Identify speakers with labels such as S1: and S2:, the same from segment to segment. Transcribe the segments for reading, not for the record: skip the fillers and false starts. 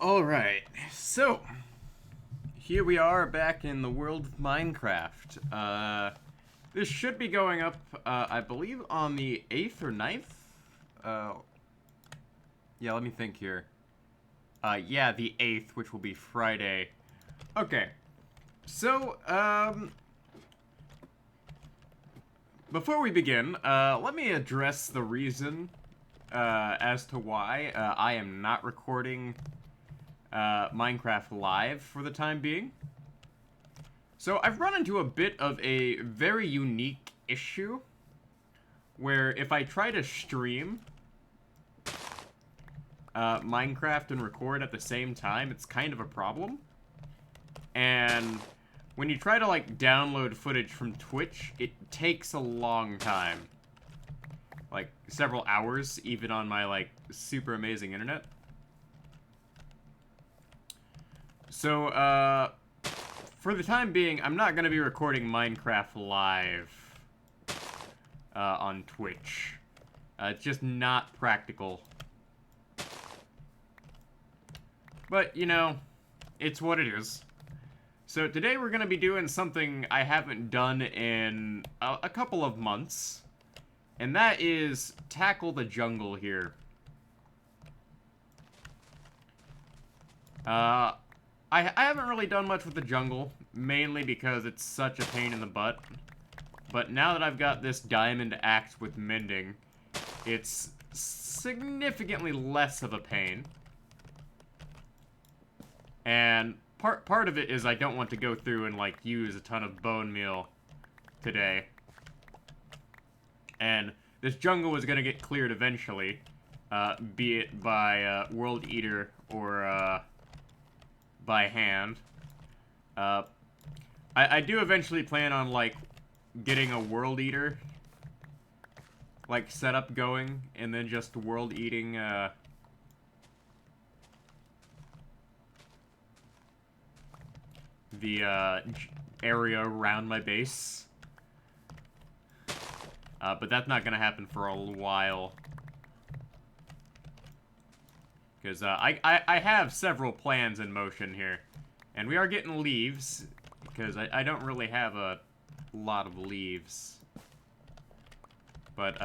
S1: Alright, so here we are back in the world of Minecraft. This should be going up, I believe, on the 8th or ninth. Yeah, let me think here. Yeah, the 8th, which will be Friday. Okay, so, before we begin, let me address the reason, as to why, I am not recording Minecraft Live for the time being. So I've run into a bit of a very unique issue where if I try to stream Minecraft and record at the same time, it's kind of a problem. And when you try to like download footage from Twitch, it takes a long time. Like several hours, even on my like super amazing internet. So, for the time being, I'm not going to be recording Minecraft Live on Twitch. It's just not practical. But, you know, it's what it is. So today we're going to be doing something I haven't done in a couple of months. And that is tackle the jungle here. I haven't really done much with the jungle, mainly because it's such a pain in the butt. But now that I've got this diamond axe with mending, it's significantly less of a pain. And part of it is I don't want to go through and, like, use a ton of bone meal today. And this jungle is going to get cleared eventually, be it by World Eater or by hand. I do eventually plan on, like, getting a World Eater, like, setup going, and then just World Eating, the, area around my base. But that's not gonna happen for a while. Because, I have several plans in motion here. And we are getting leaves, because I don't really have a lot of leaves. But,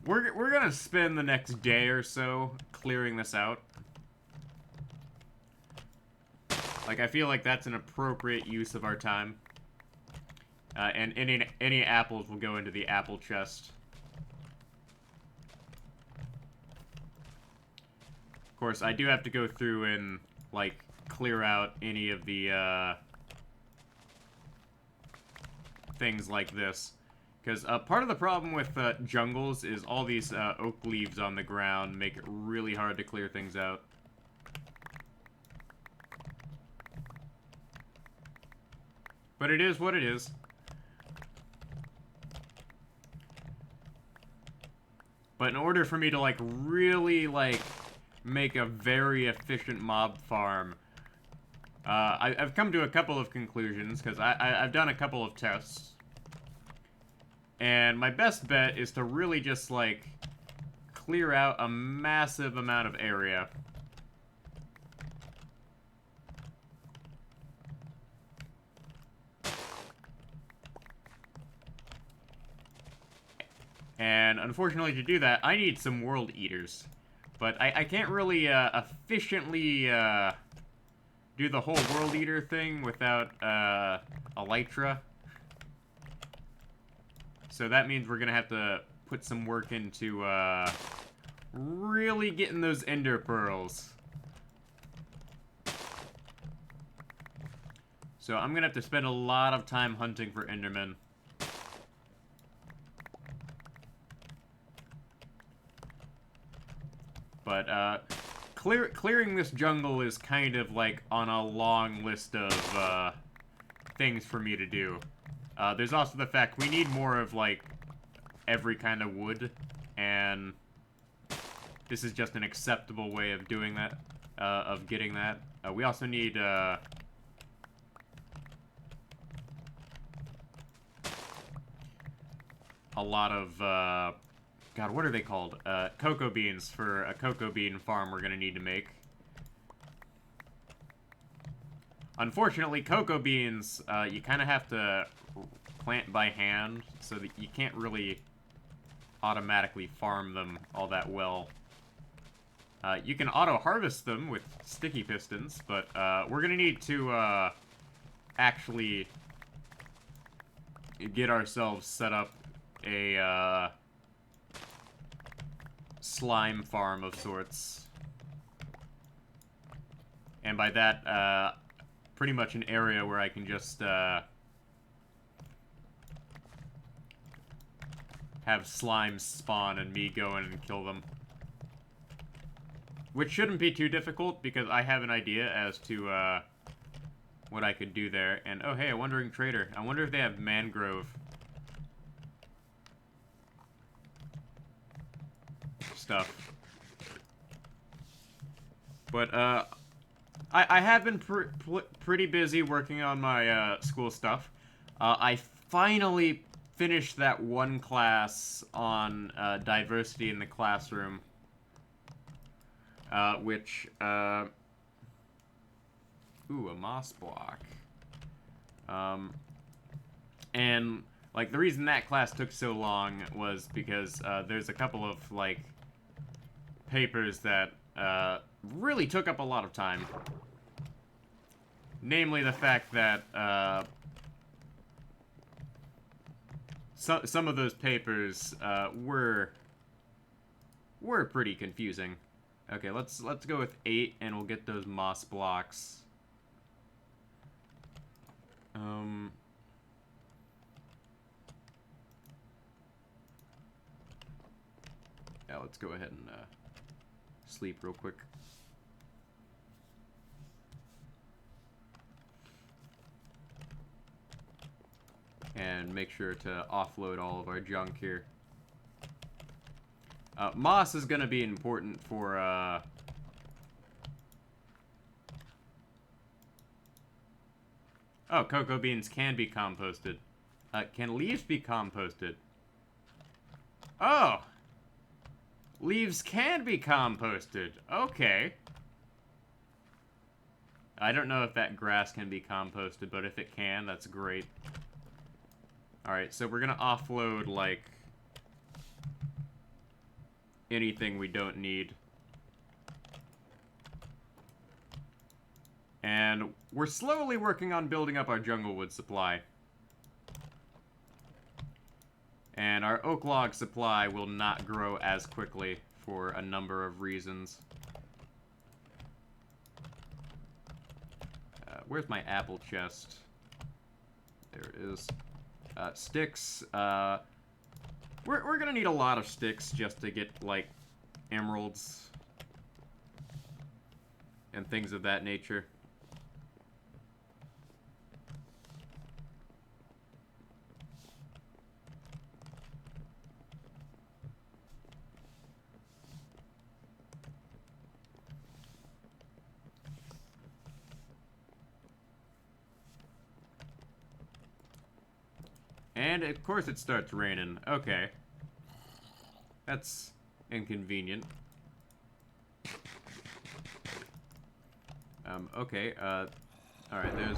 S1: we're gonna spend the next day or so clearing this out. Like, I feel like that's an appropriate use of our time. And any apples will go into the apple chest. Of course, I do have to go through and, like, clear out any of the, things like this. Because, part of the problem with, jungles is all these, oak leaves on the ground make it really hard to clear things out. But it is what it is. But in order for me to, like, really, like, make a very efficient mob farm, I've come to a couple of conclusions, because I've done a couple of tests. And my best bet is to really just, like, clear out a massive amount of area. And unfortunately, to do that, I need some World Eaters. But I can't really efficiently do the whole World Eater thing without Elytra. So that means we're going to have to put some work into really getting those Ender Pearls. So I'm going to have to spend a lot of time hunting for Endermen. But, clearing this jungle is kind of, like, on a long list of, things for me to do. There's also the fact we need more of, like, every kind of wood, and this is just an acceptable way of doing that, of getting that. We also need, a lot of, God, what are they called? Cocoa beans for a cocoa bean farm we're gonna need to make. Unfortunately, cocoa beans, you kind of have to plant by hand, so that you can't really automatically farm them all that well. You can auto-harvest them with sticky pistons, but we're gonna need to actually get ourselves set up a slime farm of sorts. And by that, pretty much an area where I can just have slimes spawn and me go in and kill them. Which shouldn't be too difficult, because I have an idea as to what I could do there. And, oh hey, a wandering trader. I wonder if they have mangrove stuff. But, I have been pretty busy working on my school stuff. I finally finished that one class on diversity in the classroom. Which, ooh, a moss block. And, like, the reason that class took so long was because there's a couple of, like, papers that really took up a lot of time. Namely the fact that some of those papers were pretty confusing. Okay, let's go with 8, and we'll get those moss blocks. Yeah, let's go ahead and sleep real quick. And make sure to offload all of our junk here. Moss is going to be important for, Oh, cocoa beans can be composted. Can leaves be composted? Oh! Leaves can be composted. Okay. I don't know if that grass can be composted, but if it can, that's great. Alright, so we're gonna offload, like, anything we don't need. And we're slowly working on building up our jungle wood supply. And our oak log supply will not grow as quickly for a number of reasons. Where's my apple chest? There it is. Sticks. We're gonna need a lot of sticks just to get, like, emeralds and things of that nature. And, of course, it starts raining. Okay. That's inconvenient. Okay, alright, there's...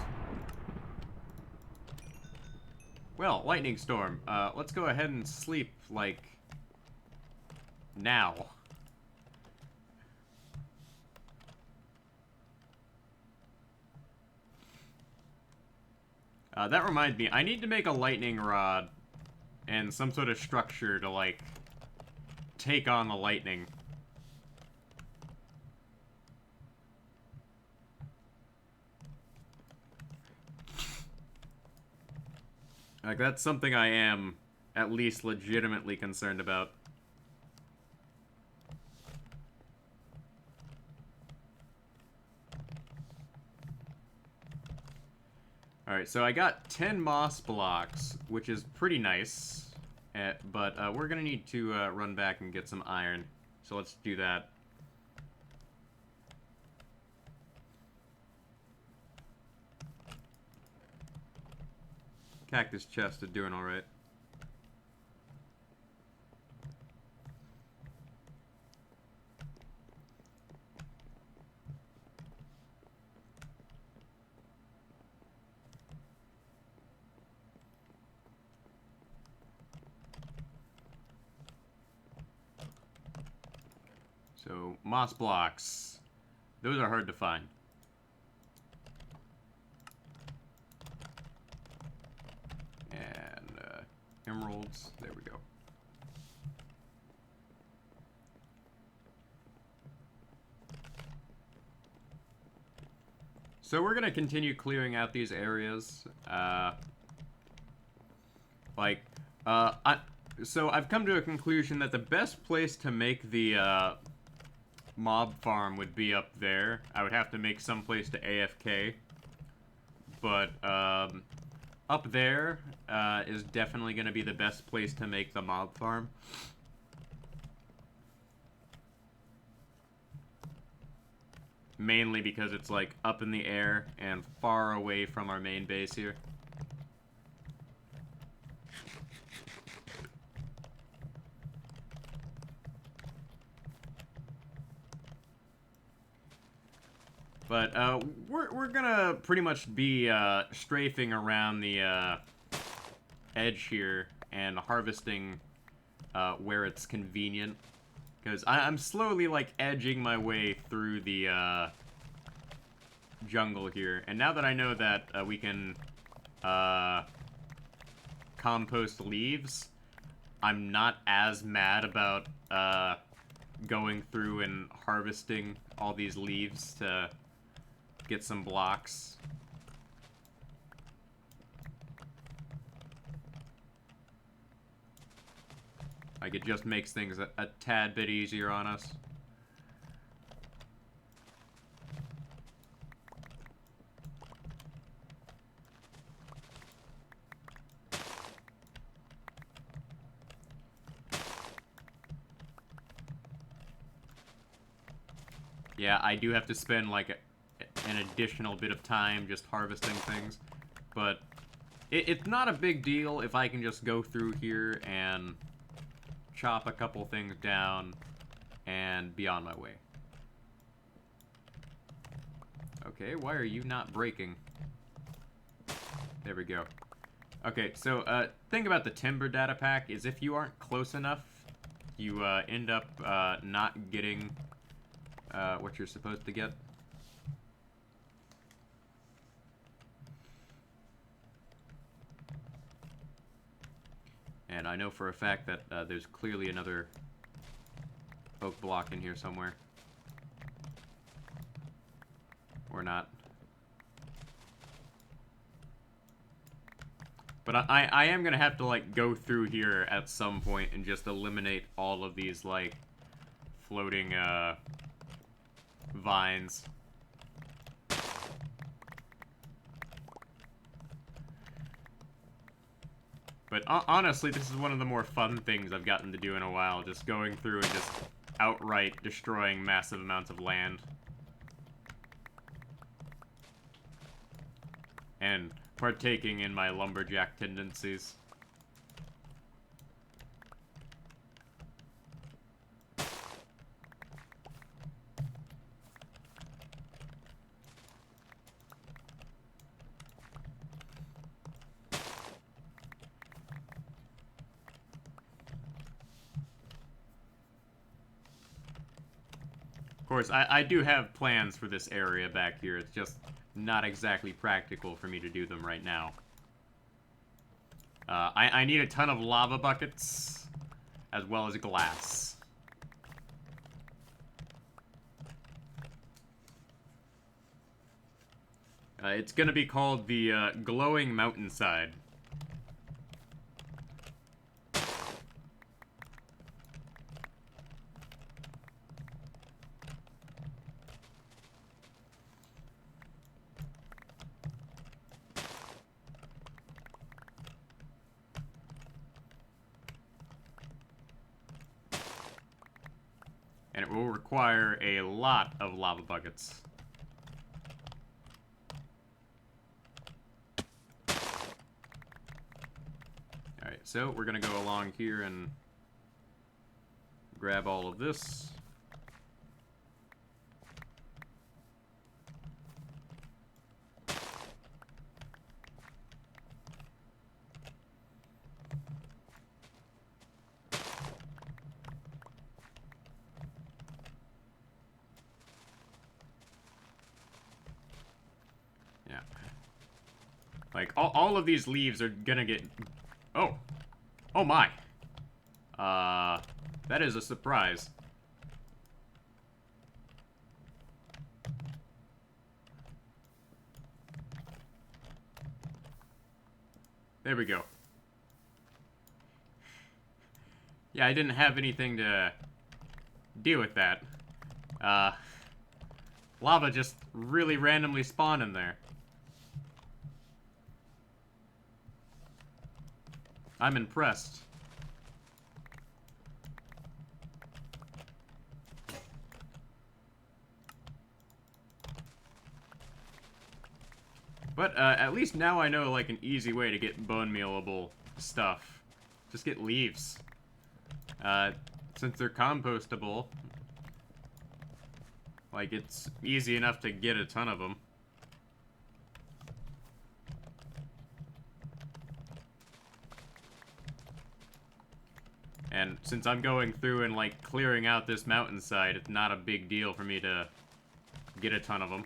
S1: Well, lightning storm. Let's go ahead and sleep, like... now. That reminds me, I need to make a lightning rod and some sort of structure to, like, take on the lightning. Like, that's something I am at least legitimately concerned about. Alright, so I got 10 moss blocks, which is pretty nice. But we're gonna need to run back and get some iron. So let's do that. Cactus chest is doing alright. So, moss blocks. Those are hard to find. And, emeralds. There we go. So we're gonna continue clearing out these areas. So I've come to a conclusion that the best place to make the mob farm would be up there. I would have to make some place to AFK, but up there is definitely gonna be the best place to make the mob farm. Mainly because it's, like, up in the air and far away from our main base here. But, we're gonna pretty much be, strafing around the, edge here and harvesting, where it's convenient. Because I'm slowly, like, edging my way through the, jungle here. And now that I know that, we can, compost leaves, I'm not as mad about, going through and harvesting all these leaves to get some blocks. Like, it just makes things a tad bit easier on us. Yeah, I do have to spend, like, an additional bit of time just harvesting things. But it's not a big deal if I can just go through here and chop a couple things down and be on my way. Okay, why are you not breaking? There we go. Okay, so, thing about the timber data pack is if you aren't close enough, you, end up, not getting, what you're supposed to get. And I know for a fact that there's clearly another oak block in here somewhere. Or not. But I am gonna have to, like, go through here at some point and just eliminate all of these, like, floating, vines. But honestly, this is one of the more fun things I've gotten to do in a while, just going through and just outright destroying massive amounts of land. And partaking in my lumberjack tendencies. Of course, I do have plans for this area back here. It's just not exactly practical for me to do them right now. I need a ton of lava buckets, as well as glass. It's gonna be called the, Glowing Mountainside. And it will require a lot of lava buckets. Alright, so we're gonna go along here and grab all of this. Like, all of these leaves are gonna get... Oh. Oh my. That is a surprise. There we go. Yeah, I didn't have anything to deal with that. Lava just really randomly spawned in there. I'm impressed. But, at least now I know, like, an easy way to get bone mealable stuff. Just get leaves. Since they're compostable, like, it's easy enough to get a ton of them. And since I'm going through and, like, clearing out this mountainside, it's not a big deal for me to get a ton of them.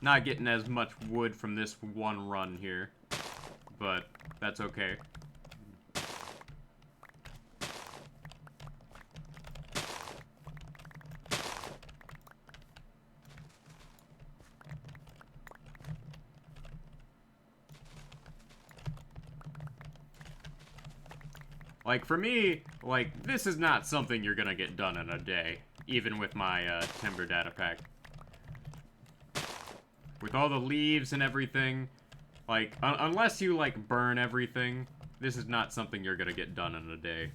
S1: Not getting as much wood from this one run here, but that's okay. Like, for me, like, this is not something you're gonna get done in a day, even with my, timber data pack. With all the leaves and everything, like, unless you, like, burn everything, this is not something you're gonna get done in a day.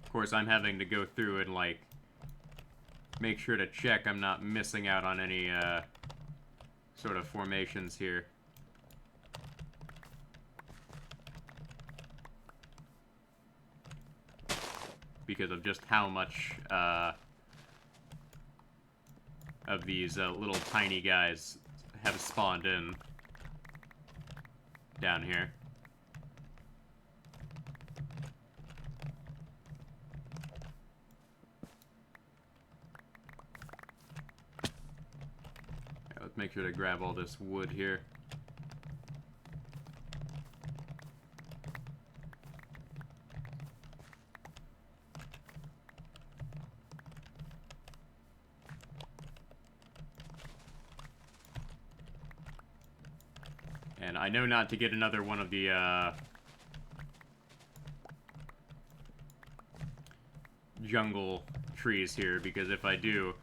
S1: Of course, I'm having to go through and, like, make sure to check I'm not missing out on any, sort of formations here. Because of just how much, of these, little tiny guys have spawned in down here. Let's make sure to grab all this wood here. And I know not to get another one of the, jungle trees here, because if I do,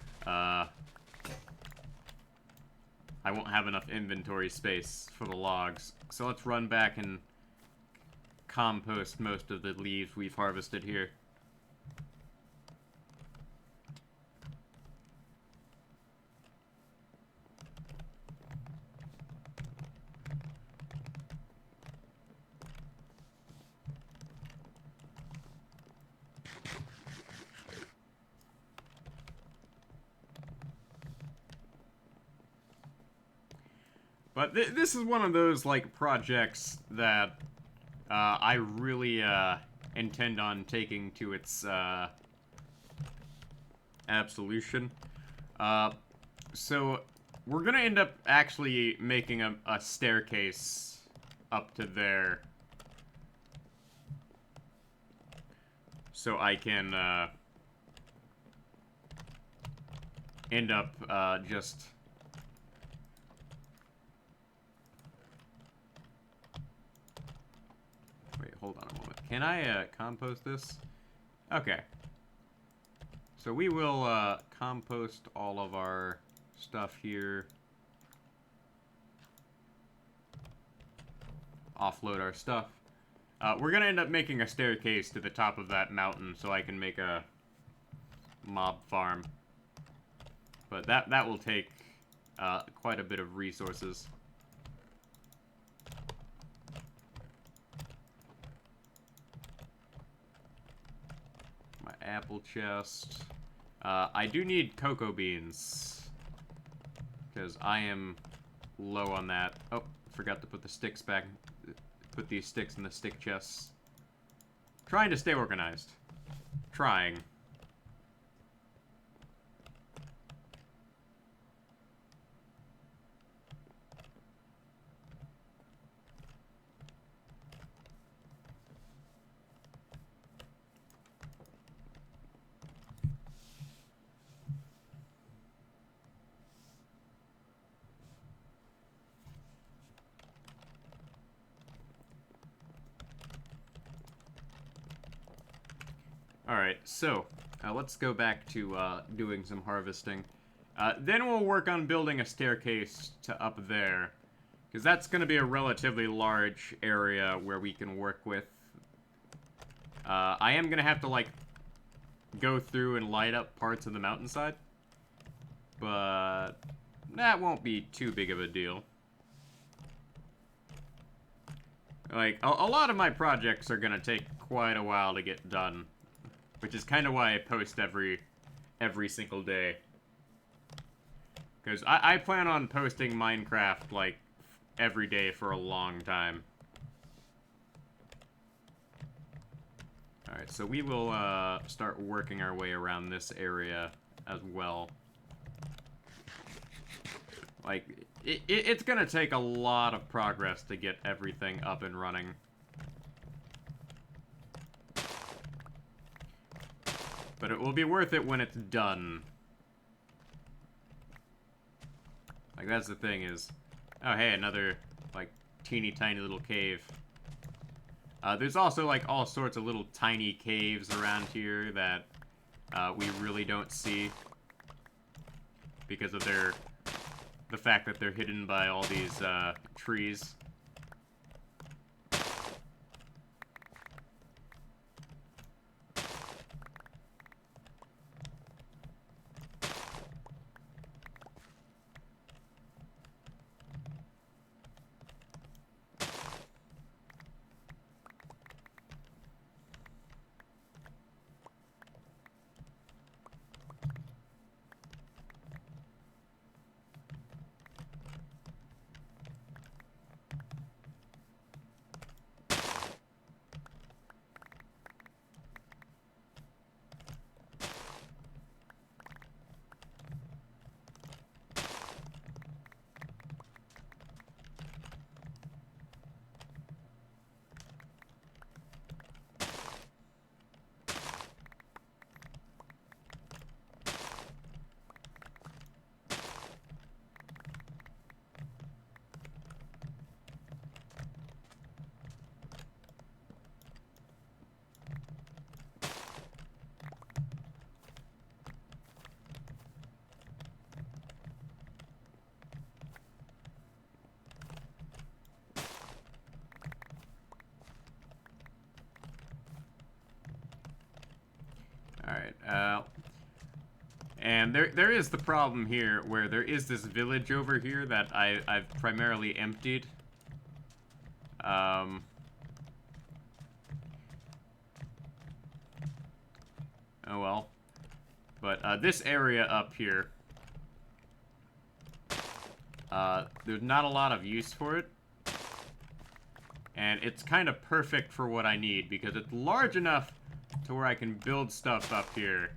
S1: I won't have enough inventory space for the logs. So let's run back and compost most of the leaves we've harvested here. But this is one of those, like, projects that I really intend on taking to its absolution. So we're gonna end up actually making a staircase up to there. So I can end up just... Wait, hold on a moment. Can I compost this? Okay. So we will compost all of our stuff here. Offload our stuff. We're gonna end up making a staircase to the top of that mountain so I can make a mob farm. But that will take quite a bit of resources. apple chest. I do need cocoa beans. Because I am low on that. Oh, forgot to put the sticks back. Put these sticks in the stick chests. Trying to stay organized. Trying. Alright, so, let's go back to doing some harvesting. Then we'll work on building a staircase to up there. Because that's going to be a relatively large area where we can work with. I am going to have to, like, go through and light up parts of the mountainside. But that won't be too big of a deal. Like, a lot of my projects are going to take quite a while to get done. Which is kind of why I post every single day. Because I plan on posting Minecraft, like, every day for a long time. Alright, so we will start working our way around this area as well. Like, it's gonna take a lot of progress to get everything up and running. But it will be worth it when it's done. Like, that's the thing is... Oh, hey, another, like, teeny tiny little cave. There's also, like, all sorts of little tiny caves around here that we really don't see. Because of the fact that they're hidden by all these trees. Alright, and there is the problem here, where there is this village over here that I've primarily emptied. Oh well. But, this area up here, there's not a lot of use for it. And it's kind of perfect for what I need, because it's large enough to where I can build stuff up here.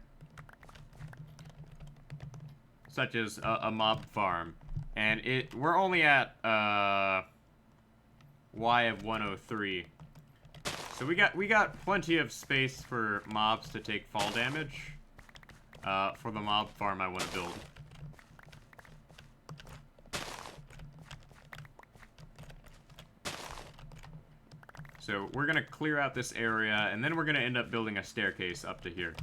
S1: Such as a mob farm. And we're only at, Y of 103. So we got plenty of space for mobs to take fall damage, for the mob farm I want to build. So we're gonna clear out this area, and then we're gonna end up building a staircase up to here.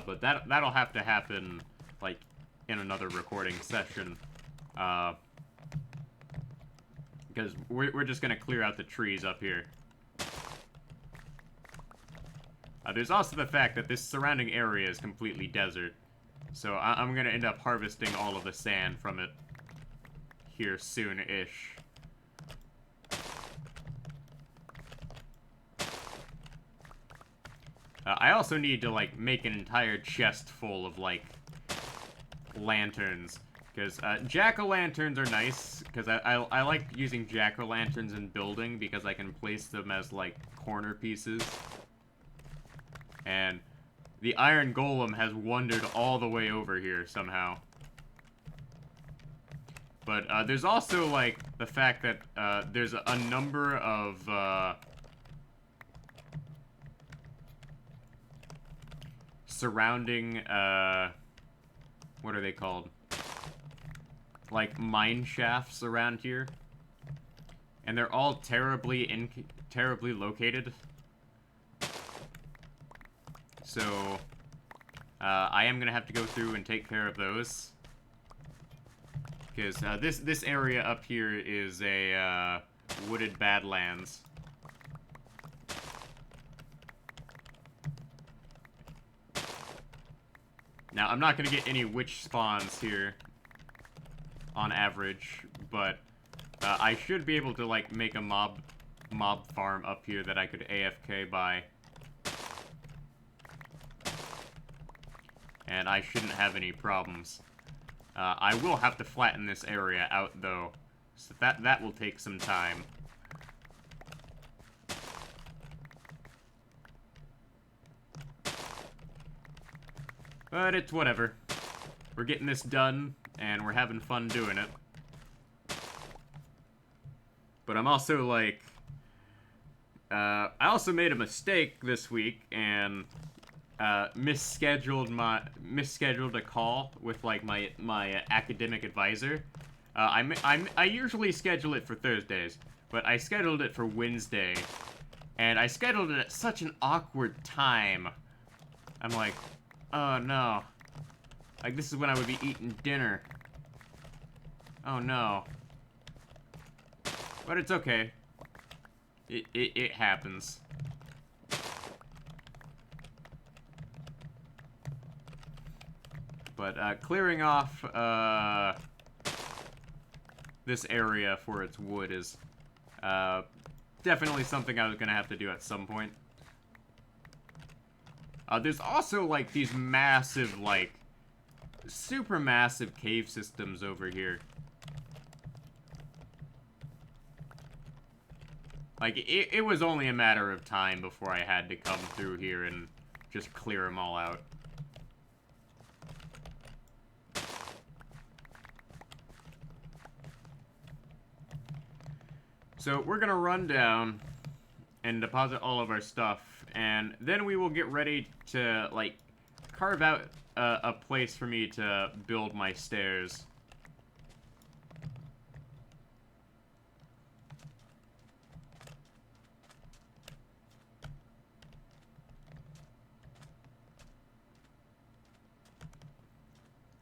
S1: But that'll have to happen, like, in another recording session. Because we're just gonna clear out the trees up here. There's also the fact that this surrounding area is completely desert. So I'm gonna end up harvesting all of the sand from it here soon-ish. I also need to, like, make an entire chest full of, like, lanterns. Because jack-o'-lanterns are nice, because I like using jack-o'-lanterns in building, because I can place them as, like, corner pieces. And the iron golem has wandered all the way over here, somehow. But there's also, like, the fact that there's a number of surrounding, what are they called? Like, mine shafts around here. And they're all terribly located. So, I am gonna have to go through and take care of those. Because this area up here is a wooded badlands. Now, I'm not going to get any witch spawns here on average, but I should be able to, like, make a mob farm up here that I could AFK by. And I shouldn't have any problems. I will have to flatten this area out, though, so that will take some time. But it's whatever. We're getting this done, and we're having fun doing it. But I'm also, like... I also made a mistake this week, and... misscheduled a call with, like, my academic advisor. I usually schedule it for Thursdays, but I scheduled it for Wednesday, and I scheduled it at such an awkward time. I'm like, oh no, like, this is when I would be eating dinner. Oh no. But it's okay. It happens. But clearing off this area for its wood is definitely something I was gonna have to do at some point. There's also, like, these massive, like, super massive cave systems over here. Like, it was only a matter of time before I had to come through here and just clear them all out. So we're gonna run down and deposit all of our stuff, and then we will get ready to, like, carve out a place for me to build my stairs.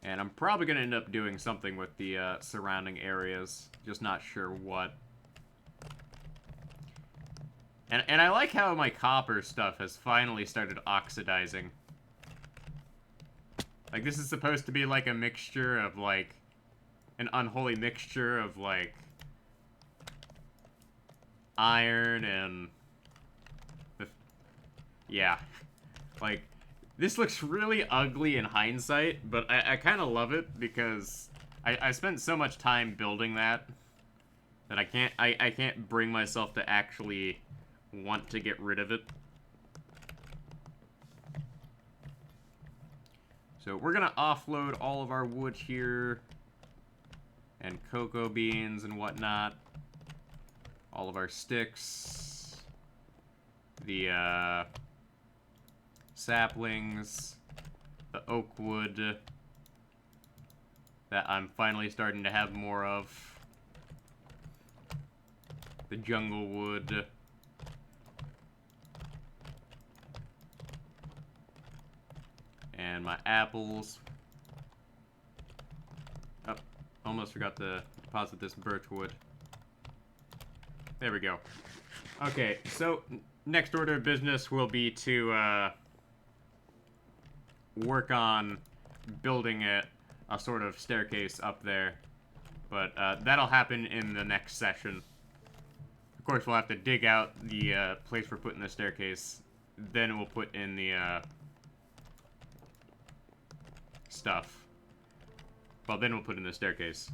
S1: And I'm probably gonna end up doing something with the surrounding areas, just not sure what. And I like how my copper stuff has finally started oxidizing. Like, this is supposed to be like a mixture of, like, an unholy mixture of, like, iron and... yeah. Like, this looks really ugly in hindsight, but I kind of love it because I spent so much time building that I can't bring myself to actually want to get rid of it. So we're gonna offload all of our wood here, and cocoa beans and whatnot, all of our sticks, the saplings, the oak wood that I'm finally starting to have more of, the jungle wood, and my apples. Oh, almost forgot to deposit this birch wood. There we go. Okay, so next order of business will be to work on building a sort of staircase up there. But that'll happen in the next session. Of course, we'll have to dig out the place we're putting the staircase then we'll put in the, stuff. Well, then we'll put in the staircase.